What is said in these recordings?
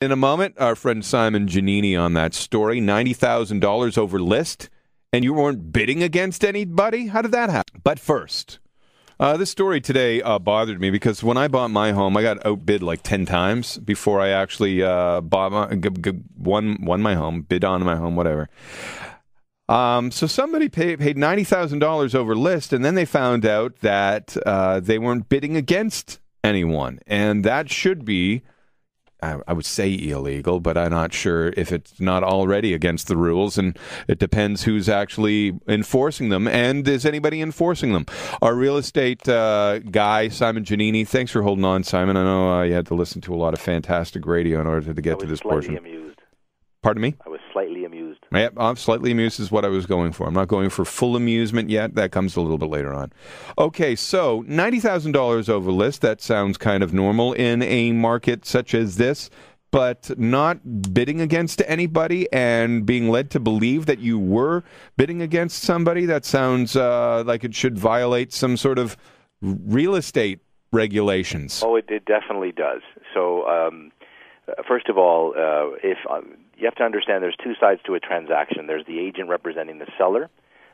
In a moment, our friend Simon Giannini on that story, $90,000 over list, and you weren't bidding against anybody? How did that happen? But first, this story today bothered me because when I bought my home, I got outbid like 10 times before I actually won my home, bid on my home, whatever. So somebody paid $90,000 over list, and then they found out that they weren't bidding against anyone. And that should be, I would say illegal, but I'm not sure if it's not already against the rules, and it depends who's actually enforcing them, and is anybody enforcing them? Our real estate guy, Simon Giannini, thanks for holding on, Simon. I know you had to listen to a lot of fantastic radio in order to get to this portion. Amused. Pardon me? I was slightly amused. Yep, I'm slightly amused is what I was going for. I'm not going for full amusement yet. That comes a little bit later on. Okay, so $90,000 over list. That sounds kind of normal in a market such as this, but not bidding against anybody and being led to believe that you were bidding against somebody. That sounds like it should violate some sort of real estate regulations. Oh, it definitely does. So, first of all, you have to understand there's two sides to a transaction. There's the agent representing the seller.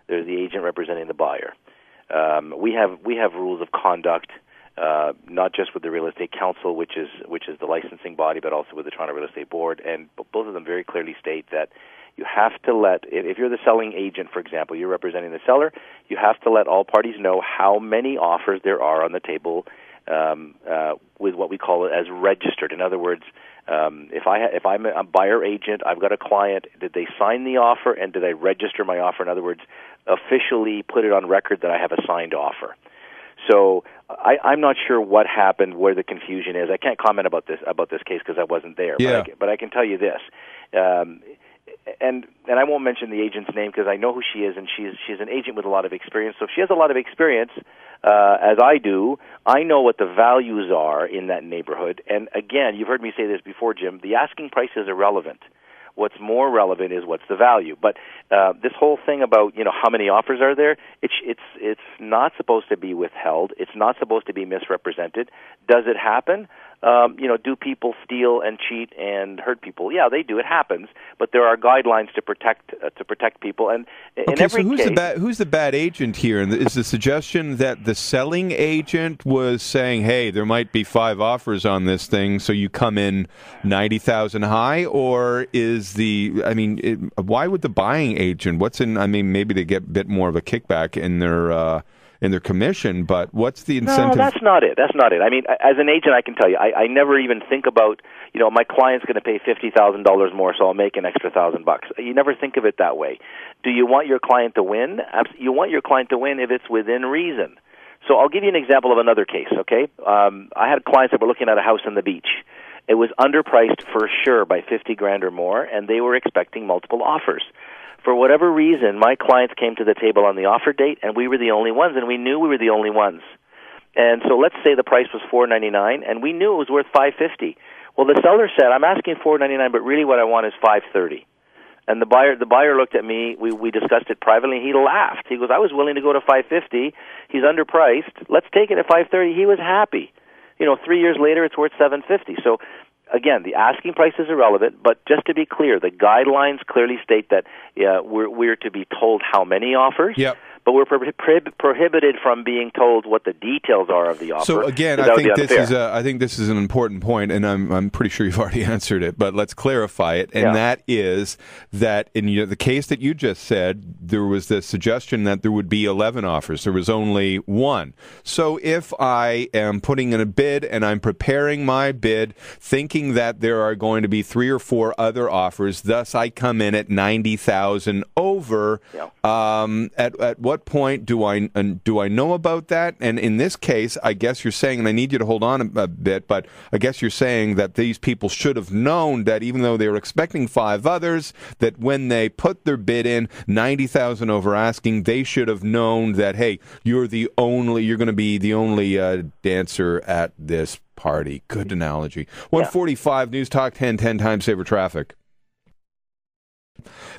There's the agent representing the buyer. We have rules of conduct, not just with the Real Estate Council, which is the licensing body, but also with the Toronto Real Estate Board, and both of them very clearly state that you have to let, if you're the selling agent, for example, you're representing the seller, you have to let all parties know how many offers there are on the table with what we call it as registered. In other words, if I'm a buyer agent, I've got a client, did they sign the offer and did I register my offer? In other words, officially put it on record that I have a signed offer. So I'm not sure what happened, where the confusion is. I can't comment about this case because I wasn't there. Yeah. But I can tell you this. And I won't mention the agent's name because I know who she is, and she's an agent with a lot of experience. So if she has a lot of experience, as I do, I know what the values are in that neighborhood. And again, you've heard me say this before, Jim, the asking price is irrelevant. What's more relevant is what's the value. But this whole thing about how many offers are there, it's not supposed to be withheld. It's not supposed to be misrepresented. Does it happen? Do people steal and cheat and hurt people? Yeah, they do. It happens, but there are guidelines to protect people. And in every case, who's the bad agent here? And is the suggestion that the selling agent was saying, "Hey, there might be 5 offers on this thing, so you come in 90,000 high," or is why would the buying agent? Maybe they get a bit more of a kickback in their commission, but what's the incentive? No, that's not it. I mean, as an agent, I can tell you, I never even think about, my client's going to pay $50,000 more, so I'll make an extra $1,000. You never think of it that way. Do you want your client to win? You want your client to win if it's within reason. So I'll give you an example of another case, okay? I had clients that were looking at a house on the beach. It was underpriced for sure by $50,000 or more, and they were expecting multiple offers. For whatever reason, my clients came to the table on the offer date, and we were the only ones, and we knew we were the only ones. And so let's say the price was $499, and we knew it was worth $550. Well, the seller said, "I'm asking $499, but really what I want is $530." And the buyer looked at me. We discussed it privately. He laughed. He goes, "I was willing to go to $550. He's underpriced. Let's take it at $530." He was happy. 3 years later, it's worth $750. So again, the asking price is irrelevant, but just to be clear, the guidelines clearly state that we're to be told how many offers. Yep. But we're prohibited from being told what the details are of the offer. So again, I think this is an important point, and I'm pretty sure you've already answered it. But let's clarify it, and that is that in the case that you just said, there was the suggestion that there would be 11 offers. There was only 1. So if I am putting in a bid and I'm preparing my bid, thinking that there are going to be 3 or 4 other offers, thus I come in at 90,000 over. Yeah. At what point do I know about that? And in this case, I guess you're saying, and I need you to hold on a bit, but I guess you're saying that these people should have known that even though they were expecting 5 others, that when they put their bid in 90,000 over asking, they should have known that, hey, you're going to be the only dancer at this party. Good analogy. 145 News Talk 1010 Time Saver Traffic.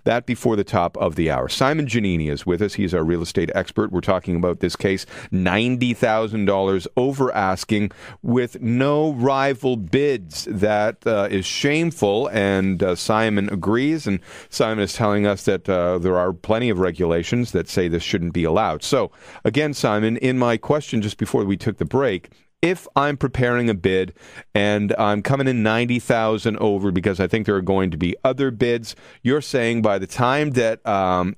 That before the top of the hour. Simon Giannini is with us. He's our real estate expert. We're talking about this case, $90,000 over asking with no rival bids. That is shameful, and Simon agrees. And Simon is telling us that there are plenty of regulations that say this shouldn't be allowed. So, again, Simon, in my question just before we took the break, if I'm preparing a bid and I'm coming in 90,000 over because I think there are going to be other bids, you're saying by the time that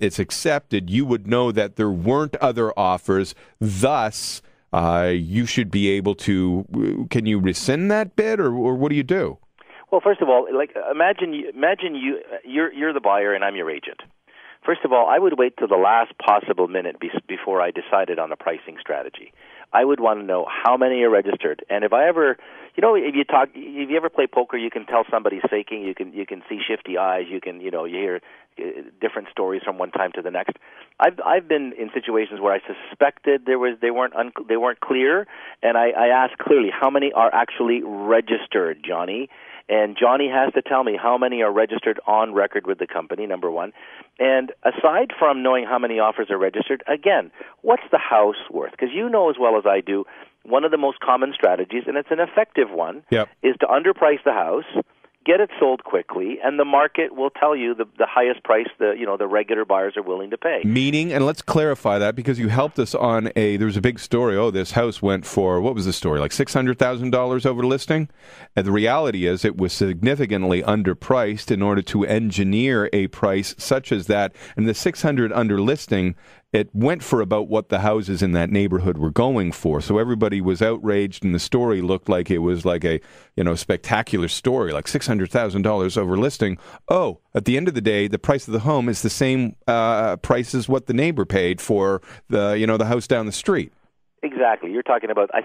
it's accepted, you would know that there weren't other offers. Thus, you should be able to. Can you rescind that bid, or what do you do? Well, first of all, like imagine you're the buyer and I'm your agent. First of all, I would wait till the last possible minute before I decided on a pricing strategy. I would want to know how many are registered, and if I ever, if you ever play poker, you can tell somebody's faking. You can see shifty eyes. You hear different stories from one time to the next. I've been in situations where I suspected they weren't clear, and I asked clearly how many are actually registered, Johnny. And Johnny has to tell me how many are registered on record with the company, number one. And aside from knowing how many offers are registered, again, what's the house worth? Because you know as well as I do, one of the most common strategies, and it's an effective one, is to underprice the house, get it sold quickly, and the market will tell you the highest price the regular buyers are willing to pay. Meaning, and let's clarify that because you helped us on there was a big story. Oh, this house went for, what was the story, like $600,000 over listing? And the reality is it was significantly underpriced in order to engineer a price such as that. And the 600 under listing, it went for about what the houses in that neighborhood were going for. So everybody was outraged, and the story looked like it was like a spectacular story, like $600,000 over listing. Oh, at the end of the day, the price of the home is the same price as what the neighbor paid for the house down the street. Exactly. I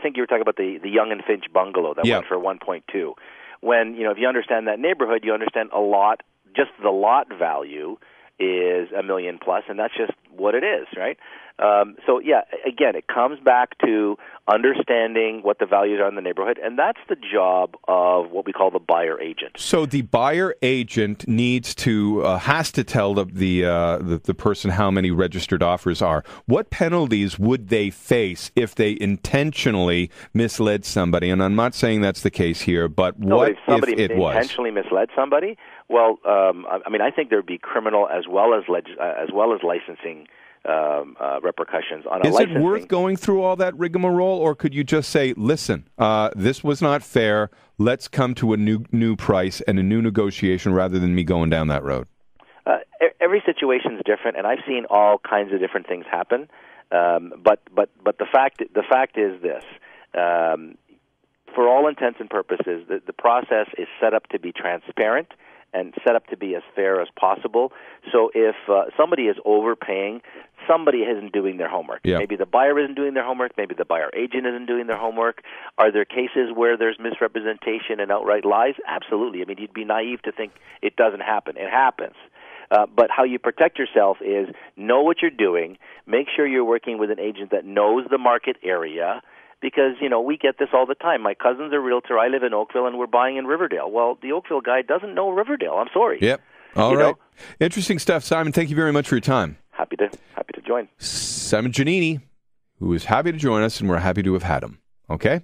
think you were talking about the Young and Finch bungalow that went for 1.2. When, if you understand that neighborhood, you understand a lot, just the lot value is $1 million plus, and that's just what it is, right? Again, it comes back to understanding what the values are in the neighborhood, and that's the job of what we call the buyer agent. So the buyer agent needs to has to tell the person how many registered offers are. What penalties would they face if they intentionally misled somebody? And I'm not saying that's the case here, but what if somebody intentionally misled somebody? Well, I think there would be criminal as well as licensing repercussions on a licensing. Is it worth going through all that rigmarole, or could you just say, listen, this was not fair, let's come to a new price and a new negotiation rather than me going down that road? Every situation is different, and I've seen all kinds of different things happen. But the fact is this. For all intents and purposes, the process is set up to be transparent and set up to be as fair as possible. So if somebody is overpaying, somebody isn't doing their homework. Yeah. Maybe the buyer isn't doing their homework. Maybe the buyer agent isn't doing their homework. Are there cases where there's misrepresentation and outright lies? Absolutely. I mean, you'd be naive to think it doesn't happen. It happens. But how you protect yourself is know what you're doing, make sure you're working with an agent that knows the market area, because, we get this all the time. My cousin's a realtor. I live in Oakville, and we're buying in Riverdale. Well, the Oakville guy doesn't know Riverdale. I'm sorry. Yep. All right. Interesting stuff, Simon. Thank you very much for your time. Happy to join. Simon Giannini, who is happy to join us, and we're happy to have had him. Okay?